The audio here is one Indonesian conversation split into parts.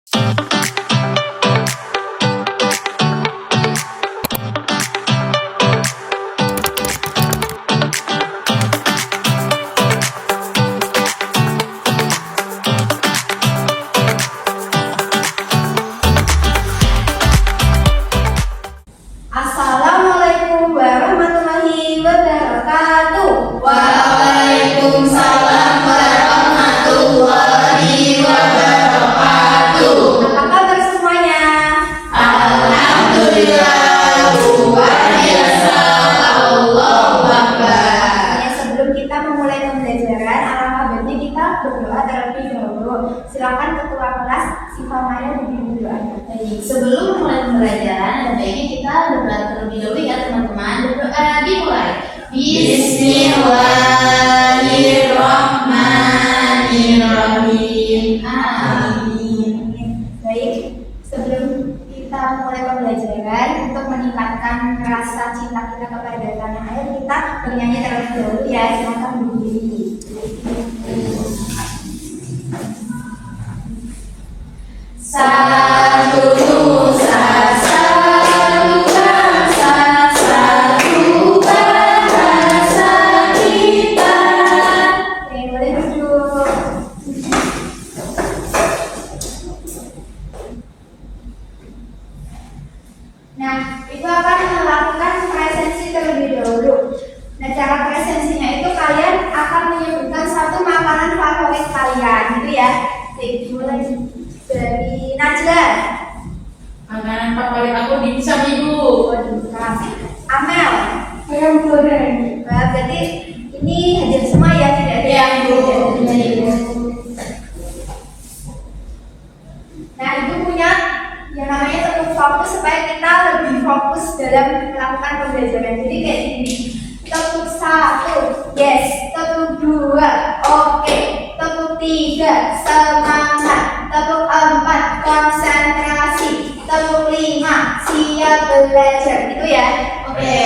Assalamualaikum warahmatullahi wabarakatuh. Waalaikumsalam warahmatullahi wabarakatuh. Apa kabar semuanya? Alhamdulillah, luar biasa, Allahu Akbar. Ya, sebelum kita memulai pembelajaran, alangkah baiknya kita berdoa terlebih dahulu. Silakan ketua kelas Siva Maya dipimpin doa. Sebelum mulai pembelajaran, ada baiknya kita berdoa terlebih dahulu ya teman-teman. Berdoa dimulai. Bismillahirrahmanirrahim. Amin. Baik, sebelum kita mulai pembelajaran, untuk meningkatkan rasa cinta kita kepada tanah air, kita bernyanyi terlebih dahulu ya. Silakan berdiri. Satu nusa, satu bangsa, satu bahasa kita. Oke, boleh duduk. Nah, itu akan melakukan presensi terlebih dahulu. Nah, cara presensinya itu kalian akan menyebutkan satu makanan favorit kalian, gitu ya. Oke, mulai dari Najla. Makanan favorit aku dimsum ibu. Waduh, kasih. Amel. Ayam goreng. Nah, berarti ini hadir semua ya, tidak ada Iya, Bu. beda. Nah, itu punya yang namanya tepuk fokus supaya kita lebih fokus dalam melakukan pembelajaran. Jadi kayak gini. Tepuk 1, yes. Tepuk 2, oke. Tepuk 3, semangat. Tepuk 4, konsentrasi. Tepuk 5, siap belajar. Itu ya. Oke,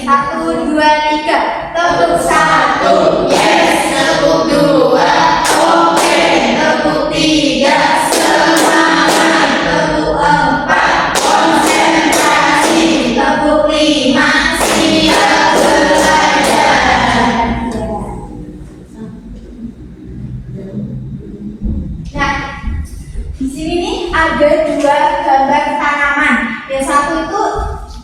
1, 2, 3. Tepuk 1, yes. Tepuk 2, oke. Tepuk 3, semangat. Tepuk 4, konsentrasi. Tepuk 5, siap belajar. Nah, di sini nih ada dua gambar tanaman. Yang satu itu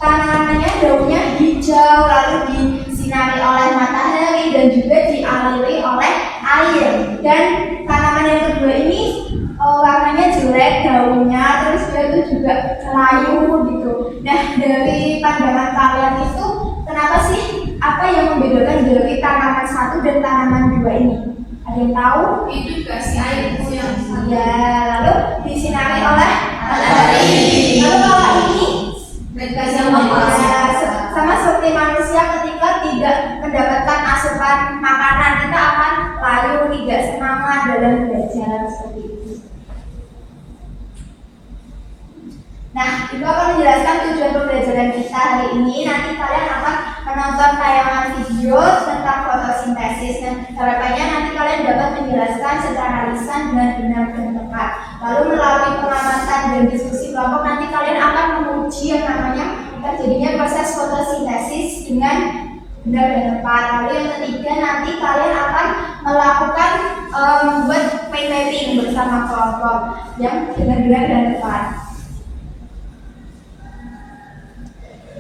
tanamannya daunnya hijau, lalu disinari oleh matahari dan juga dialiri oleh air. Dan tanaman yang kedua ini warnanya jelek daunnya, terus dia itu juga layu gitu. Nah, dari pandangan kalian itu kenapa sih, apa yang membedakan dari tanaman satu dan tanaman dua ini? Ada yang tahu? Itu dikasih air Bu, yang Ya, lalu disinari oleh matahari. Lalu kalau ini dikasih ya, sama seperti manusia ketika tidak mendapatkan asupan makanan, kita akan layu, tidak semangat dalam belajar seperti itu. Nah, itu akan menjelaskan tujuan pembelajaran kita hari ini. Nanti kalian akan menonton tayangan video tentang fotosintesis. Dan harapannya nanti kalian dapat menjelaskan secara lisan dengan benar dan tepat. Lalu melalui pengamatan dan diskusi kelompok, nanti kalian akan menguji yang namanya terjadinya proses fotosintesis dengan benar dan tepat. Lalu yang ketiga, nanti kalian akan melakukan membuat mind mapping bersama kelompok yang dengan benar dan tepat.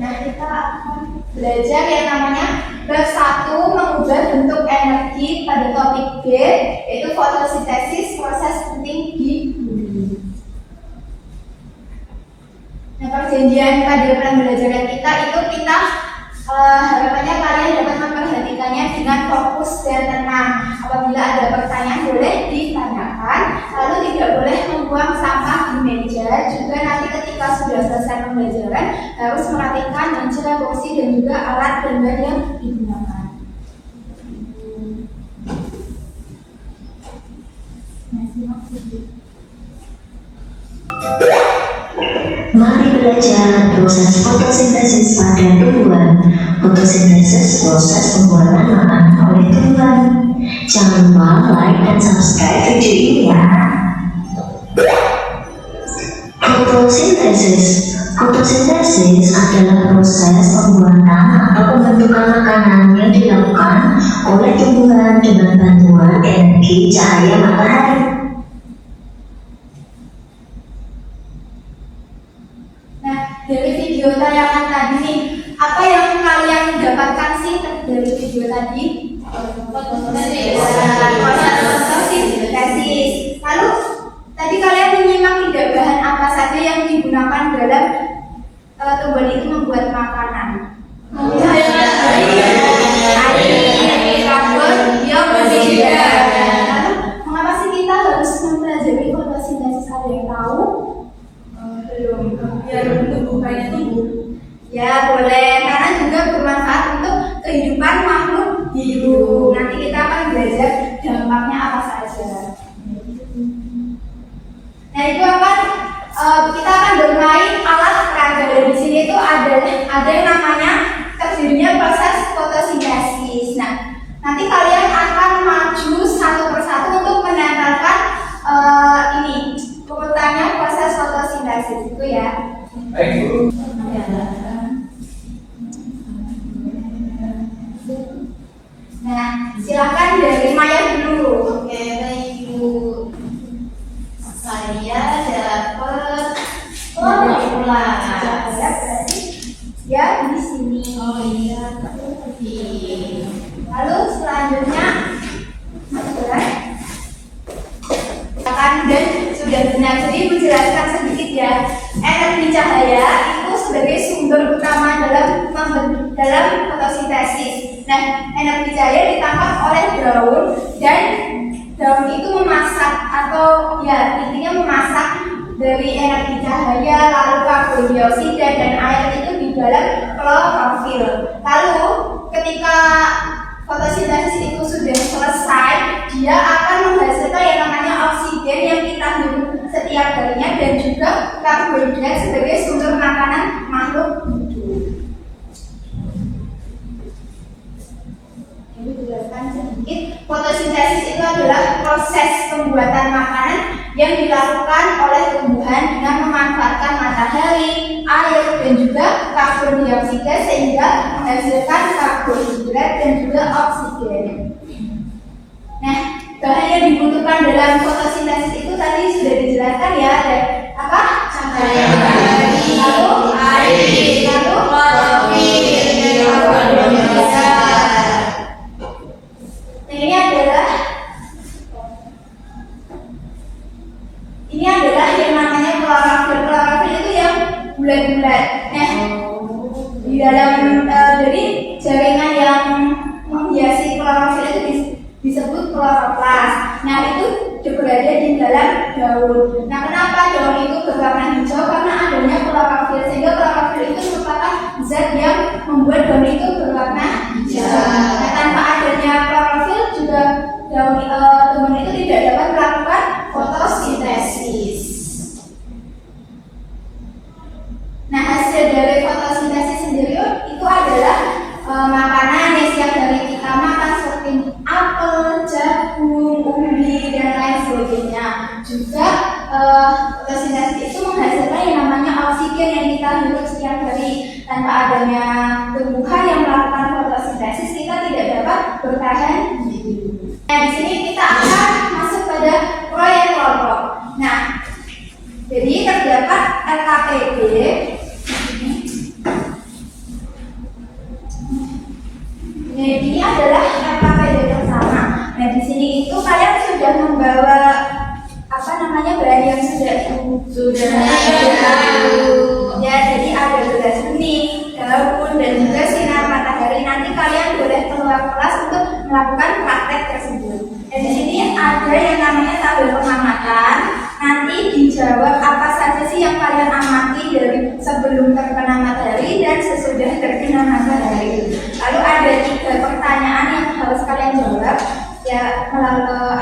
Nah, kita akan belajar yang namanya bab 1, mengubah bentuk energi pada topik B, yaitu fotosintesis, proses penting di bumi. Nah, perjanjian pada pembelajaran kita itu kita harapannya kalian dapat memperhatikannya dengan fokus dan tenang. Apabila ada pertanyaan boleh ditanyakan, lalu tidak boleh membuang sampah di meja. Juga nanti ketika sudah selesai pembelajaran harus merapikan meja, kursi dan juga alat dan bahan yang digunakan. Mari belajar proses fotosintesis pada tumbuhan. Fotosintesis proses pembuatan makanan oleh tumbuhan. Jangan lupa like dan subscribe video ini ya. Fotosintesis. Fotosintesis adalah proses pembuatan atau pembentukan makanan yang dilakukan oleh tumbuhan dengan bantuan energi cahaya matahari. Nah, dari video tayangan tadi nih, apa yang kalian dapatkan sih dari video tadi? Fotosintesis. Lalu tadi kalian menyimak tidak bahan apa saja yang digunakan dalam tumbuhan itu membuat makanan? Air, karbon, dioksida. Lalu mengapa sih kita harus mempelajari fotosintesis? Ada yang tahu? Belum. Biar tumbuhannya tumbuh. Ya boleh, karena juga bermanfaat untuk kehidupan makhluk hidup. Nanti kita akan belajar dampaknya apa saja. Nah itu akan kita akan bermain alat peraga. Di sini itu ada yang namanya terjadinya proses fotosintesis. Nah nanti kalian akan maju satu persatu untuk menempelkan ini urutannya proses fotosintesis itu ya. Nah silakan dari Maya dulu. Oke, baik Bu. Saya dapat ulang. Berarti ya di sini. Oh iya, Lalu selanjutnya akan dan sudah benar. Jadi menjelaskan sedikit ya. Energi cahaya itu sebagai sumber utama dalam fotosintesis. Nah, energi cahaya ditangkap oleh daun dan daun itu memasak atau ya intinya memasak dari energi cahaya, lalu karbon dioksida dan air itu di dalam klorofil. Lalu ketika fotosintesis itu sudah selesai, dia akan menghasilkan yang namanya oksigen yang kita hirup setiap harinya dan juga karbohidrat sebagai sumber makanan makhluk hidup. Ini dijelaskan sedikit. Fotosintesis itu adalah proses pembuatan makanan yang dilakukan oleh tumbuhan dengan memanfaatkan matahari, air, dan juga karbon dioksida sehingga menghasilkan karbohidrat dan juga oksigen. Nah, bahan yang dibutuhkan dalam fotosintesis itu tadi sudah dijelaskan ya, ada apa? Cahaya matahari, lalu air, lalu klorofil, dan karbon dioksida. Nah, ini adalah yang namanya klorofil. Klorofil itu yang bulat-bulat. Nah, di dalam jadi jaringan yang menghiasi klorofil itu disebut kloroplas. Nah, itu berada di dalam daun. Nah, kenapa daun itu berwarna hijau? Karena adanya klorofil, sehingga klorofil itu merupakan zat yang membuat daun itu berwarna hijau. Nah, tanpa adanya klorofil juga tumbuhan itu tidak dapat melakukan fotosintesis. Nah, hasil dari fotosintesis sendiri itu adalah makanan yang siap dari kita makan seperti apel, jagung, ubi, dan lain sebagainya. Juga fotosintesis itu menghasilkan yang namanya oksigen yang kita hirup setiap hari. Tanpa adanya tumbuhan yang melakukan fotosintesis, kita tidak dapat bertahan hidup. Nah, di sini kita akan masuk pada proyek kelompok. Nah, jadi terdapat LKPD. Ini adalah LKPD bersama. Nah, di sini itu kalian sudah membawa apa namanya bahan yang sudah ya, jadi ada gelas bening, daun, dan juga sinar matahari. Nanti kalian boleh keluar kelas untuk melakukan praktek tersebut. Dan di sini ada yang namanya tabel pengamatan. Nanti dijawab apa saja sih yang kalian amati dari sebelum terkena matahari dan sesudah terkena matahari. Lalu ada 3 pertanyaan yang harus kalian jawab. Ya,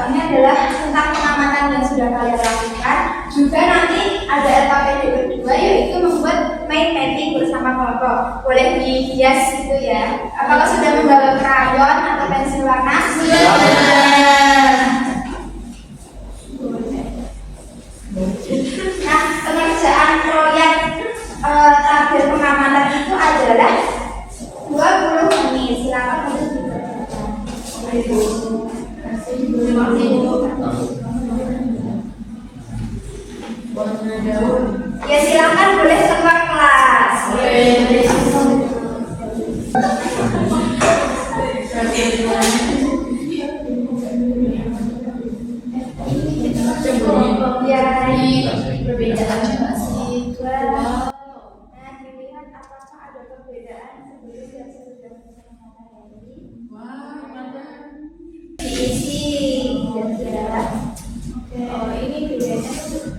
ini adalah tentang pengamatan yang sudah kalian lakukan. Juga nanti ada LKPD kedua, yaitu membuat mind mapping bersama kelompok. Boleh dihias gitu ya. Apakah sudah membawa krayon atau pensil warna? Nah, pengerjaan adalah 20 menit. Silakan untuk dikerjakan. Ya silakan boleh keluar kelas. Ya, Perbedaannya nggak sih? nah dilihat apakah ada perbedaan sebelum dan sesudah matahari. Diisi kira-kira. Oh ini bedanya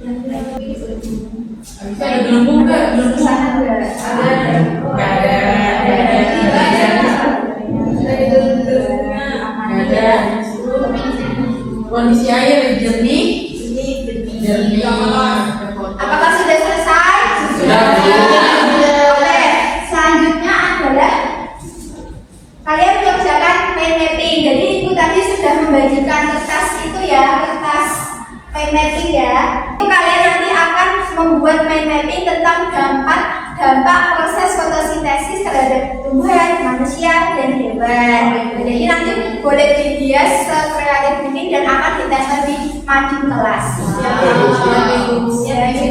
yang lebih Bisa ada gelembung nggak? Gelembung sana nggak? ada? Nggak ada. Nggak ada. Kondisi air jernih. Jernih. Apakah sudah selesai? Sudah. Oke, selanjutnya adalah kalian mengerjakan mind mapping. Jadi ibu tadi sudah membagikan kertas itu ya, kertas mind mapping ya. Itu kalian nanti akan membuat mind mapping tentang dampak proses fotosintesis terhadap tumbuhan, manusia, dan hewan. Jadi nanti boleh dihias sekreatif mungkin dan akan ditempel di mading kelas. Jadi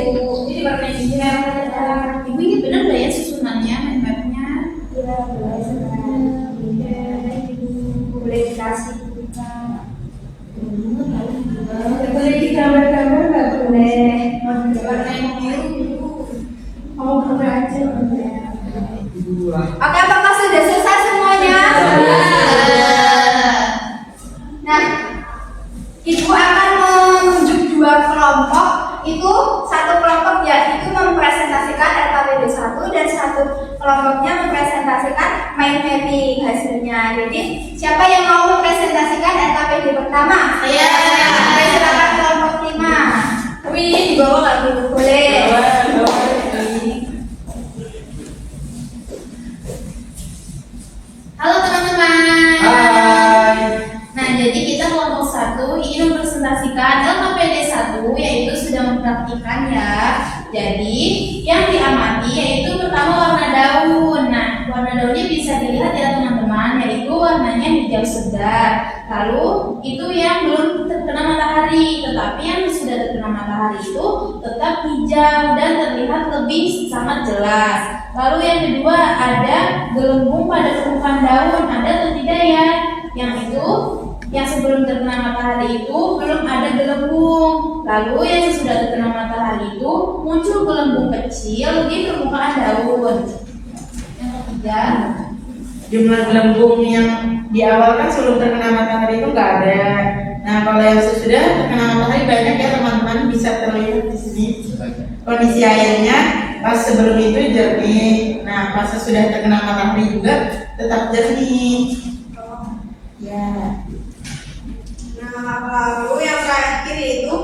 pertanyaan ibu ini benar nggak ya susunannya mind mapnya? Ya, boleh senang. Boleh dikasih kita. Boleh digambar-gambar nggak? Boleh. Warna yang biru. Mau gambar aja. Oke, apakah sudah selesai semuanya? Nah, ibu akan menunjuk dua kelompok. Itu satu kelompok ya itu mempresentasikan RKPD 1 dan satu kelompoknya mempresentasikan mind mapping hasilnya. Jadi siapa yang mau mempresentasikan RKPD pertama? Saya. Oke, silakan kelompok 5. Wih, di bawah nggak dulu boleh. Halo teman-teman. Hai. Nah, jadi kita kelompok 1 ingin mempresentasikan LKPD 1 yaitu sudah mempraktikkan ya. Jadi, yang diamati yaitu pertama warna daun. Nah, warna daunnya bisa dilihat ya teman-teman, yaitu warnanya hijau segar. Lalu, itu yang belum terkena matahari, tetapi yang sudah terkena matahari itu tetap hijau dan terlihat lebih sangat jelas. Lalu yang kedua ada gelembung pada permukaan daun, ada atau tidak ya? Yang itu yang sebelum terkena matahari itu belum ada gelembung. Lalu yang sesudah terkena matahari itu muncul gelembung kecil di permukaan daun. Yang ketiga, Jumlah gelembung yang di awal kan sebelum terkena matahari itu nggak ada. Nah kalau yang sesudah terkena matahari banyak ya teman-teman, bisa terlihat di sini. Kondisi airnya pas sebelum itu jernih. Nah pas sesudah terkena matahari juga tetap jernih. Ya. Nah, lalu yang terakhir itu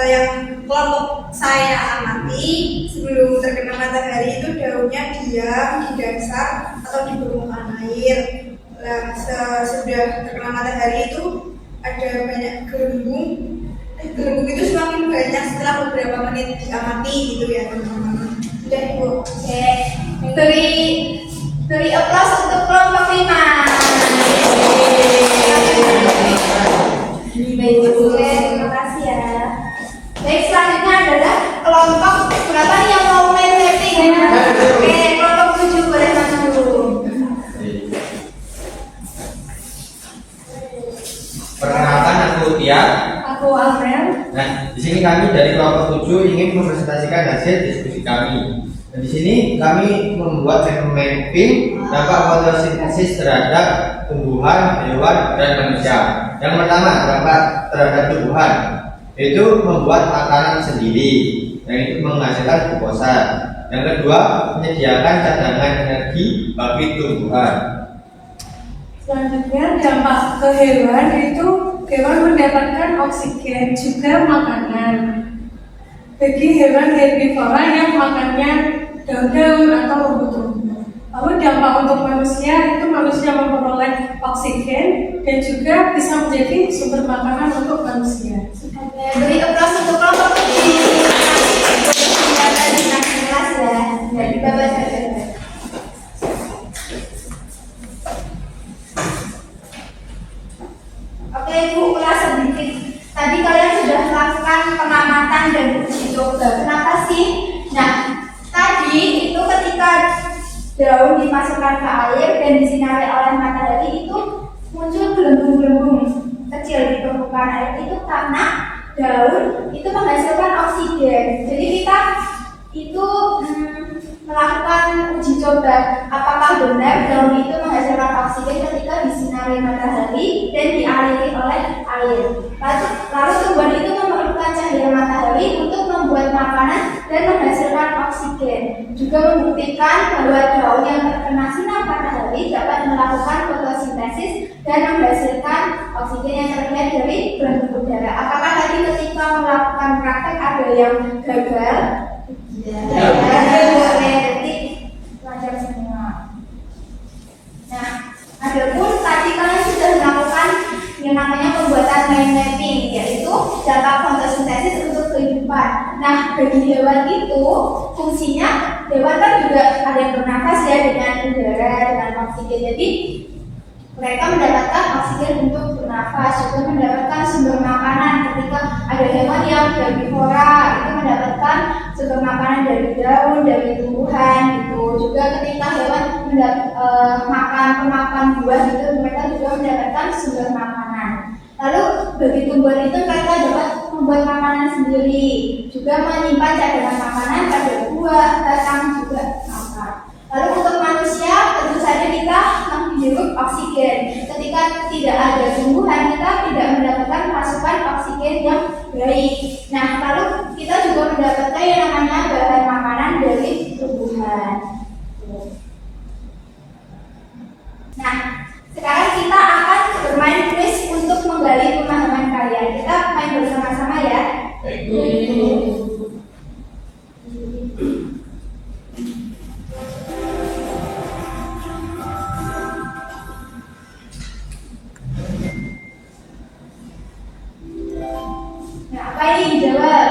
yang kelompok saya amati sebelum terkena matahari itu daunnya diam di dasar atau di permukaan air. Nah, sesudah terkena matahari itu ada banyak gelembung. Gelembung itu semakin banyak setelah beberapa menit diamati gitu ya teman-teman. Sudah ibu. Oke. Beri aplaus untuk kelompok 5. Baik, oke, terima kasih ya. Baik, selanjutnya adalah kelompok berapa nih yang mau main mapping? Oke, kelompok 7 boleh maju. Perkenalkan aku Tia. Aku Amel. Nah, di sini kami dari kelompok 7 ingin mempresentasikan hasil diskusi kami. Dan di sini kami membuat mapping dampak fotosintesis terhadap tumbuhan, hewan, dan manusia. Yang pertama, dampak terhadap tumbuhan, yaitu membuat makanan sendiri, yang itu menghasilkan glukosa. Yang kedua, menyediakan cadangan energi bagi tumbuhan. Selanjutnya dampak ke hewan itu hewan mendapatkan oksigen juga makanan. Bagi hewan herbivora yang makannya daun-daun atau rumput-rumput. Lalu dampak untuk manusia itu manusia memperoleh oksigen dan juga bisa menjadi sumber makanan untuk manusia. Oke, beri aplaus untuk kelompok 7. Kelas ya, dari bawah saja. dimasukkan ke air dan disinari oleh matahari itu muncul gelembung-gelembung kecil di permukaan air itu karena daun itu menghasilkan oksigen. Jadi kita itu melakukan uji coba apakah benar daun itu menghasilkan oksigen ketika disinari matahari dan dialiri oleh air. Lalu tumbuhan itu memerlukan cahaya matahari untuk membuat makanan dan menghasilkan oksigen. Juga membuktikan bahwa daun yang terkena sinar matahari dapat melakukan fotosintesis dan menghasilkan oksigen yang terlihat dari belenggu udara. Apakah tadi ketika melakukan praktek ada yang gagal? Berarti lancar semua. Nah, adapun tadi kalian sudah melakukan yang namanya pembuatan mind mapping, yaitu data fotosintesis untuk kehidupan. Nah, bagi hewan itu fungsinya, hewan kan juga ada yang bernafas ya dengan udara, dengan oksigen. Jadi mereka mendapatkan oksigen untuk bernafas, juga mendapatkan sumber makanan. Ketika ada hewan yang herbivora itu mendapatkan sumber makanan dari daun, dari tumbuhan gitu. Juga ketika hewan makan pemakan buah gitu, mereka juga mendapatkan sumber makanan. Lalu bagi tumbuhan itu mereka dapat membuat makanan sendiri, juga menyimpan cadangan makanan pada buah, batang juga makan. Lalu untuk manusia tentu saja kita menghirup oksigen. Ketika tidak ada tumbuhan, kita tidak mendapatkan pasokan oksigen yang baik. Nah, lalu kita juga mendapatkan yang namanya bahan makanan dari tumbuhan. Nah, sekarang kita akan bermain quiz untuk menggali pemahaman kalian. Kita main bersama-sama ya. Nah, apa yang dijawab?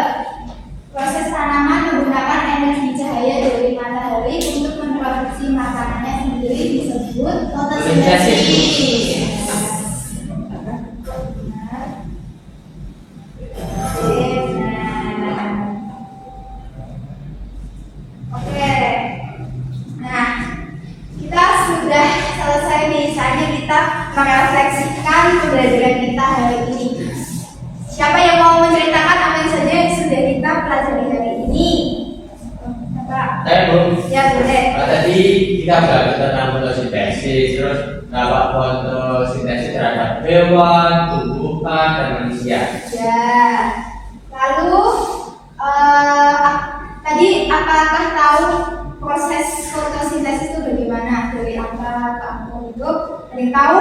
Proses tanaman menggunakan energi cahaya dari matahari untuk memproduksi makanannya sendiri disebut fotosintesis. Oke. Nah, kita sudah selesai nih. Saatnya kita merefleksikan pembelajaran kita hari ini. Siapa yang mau menceritakan apa yang saja yang sudah kita pelajari hari ini? Saya Bu. Ya boleh. Tadi kita belajar tentang fotosintesis, terus dampak fotosintesis terhadap hewan, tumbuhan, dan manusia. Ya. Lalu tadi apakah tahu proses fotosintesis itu bagaimana? Dari apa ke apa hidup? Ada yang tahu?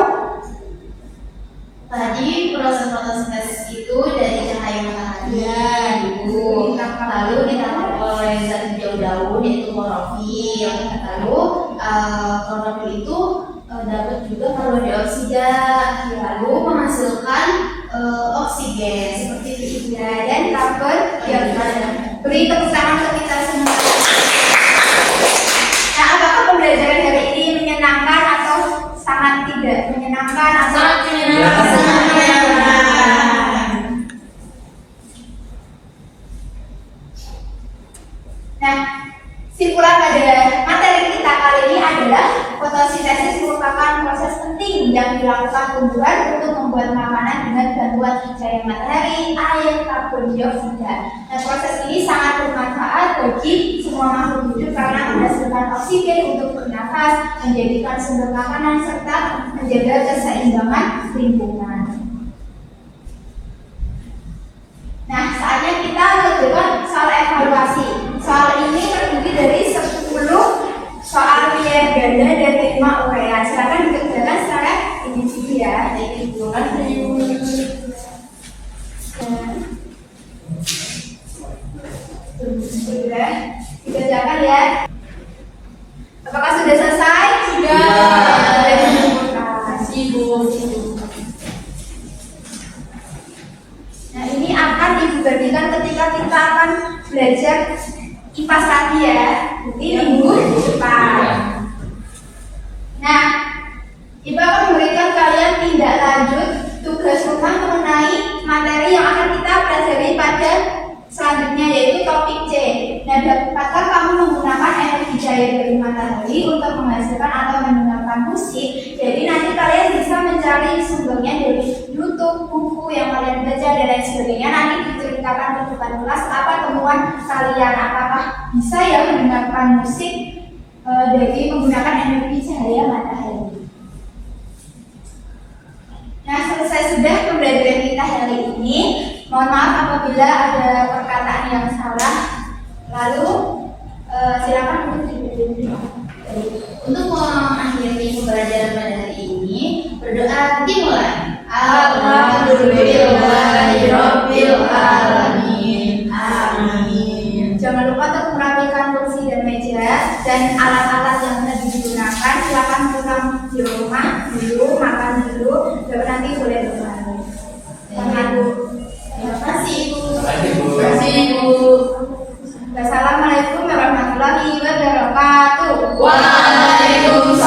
Tadi proses fotosintesis itu dari cahaya matahari dulu, lalu ditambah oleh zat hijau daun yaitu klorofil. Lalu klorofil itu dapat juga karbon dioksida, lalu menghasilkan oksigen seperti itu Ya, dan karbon dioksida. Beri tepuk tangan untuk kita semua. Nah, apakah pembelajaran hari ini menyenangkan atau sangat tidak menyenangkan atau sangat menyenangkan? Nah, simpulan pada materi kita kali ini adalah fotosintesis merupakan proses penting yang dilakukan tumbuhan untuk membuat makanan dengan bantuan cahaya matahari, air, karbon dioksida. Nah, proses ini sangat bermanfaat bagi semua makhluk hidup karena menghasilkan oksigen untuk bernafas, menjadikan sumber makanan serta menjaga keseimbangan lingkungan. Nah, saatnya kita mencoba soal evaluasi. Soal ini terdiri dari 10 soal pilihan ganda dan 5 uraian. Silakan dikerjakan secara individu ya. Sudah dikerjakan ya. Apakah sudah selesai? Sudah. Sibuk. Nah, ini akan dibandingkan ketika kita akan belajar IPA tadi ya, di minggu depan. Nah, Ibu akan memberikan kalian tindak lanjut tugas rumah mengenai materi yang akan kita pelajari pada selanjutnya, yaitu topik C. Nah, dapatkah kamu menggunakan energi cahaya dari matahari untuk menghasilkan cari sumbernya dari YouTube, buku yang kalian baca dan lain sebagainya. Nanti diceritakan di depan kelas apa temuan kalian, apakah bisa ya mendengarkan musik dari menggunakan energi cahaya matahari. Nah, selesai sudah pembelajaran kita hari ini. Mohon maaf apabila ada perkataan yang salah. Lalu silakan untuk dipimpin. Untuk mengakhiri pembelajaran pada hari ini, berdoa dimulai. Alhamdulillahirabbil alamin. Amin. Jangan lupa untuk merapikan kursi dan meja dan alat-alat yang tadi digunakan. Silakan pulang di rumah dulu, makan dulu, baru nanti boleh kembali. Terima kasih Ibu. Terima kasih, Bu. Wassalamualaikum warahmatullahi wabarakatuh. Waalaikumsalam.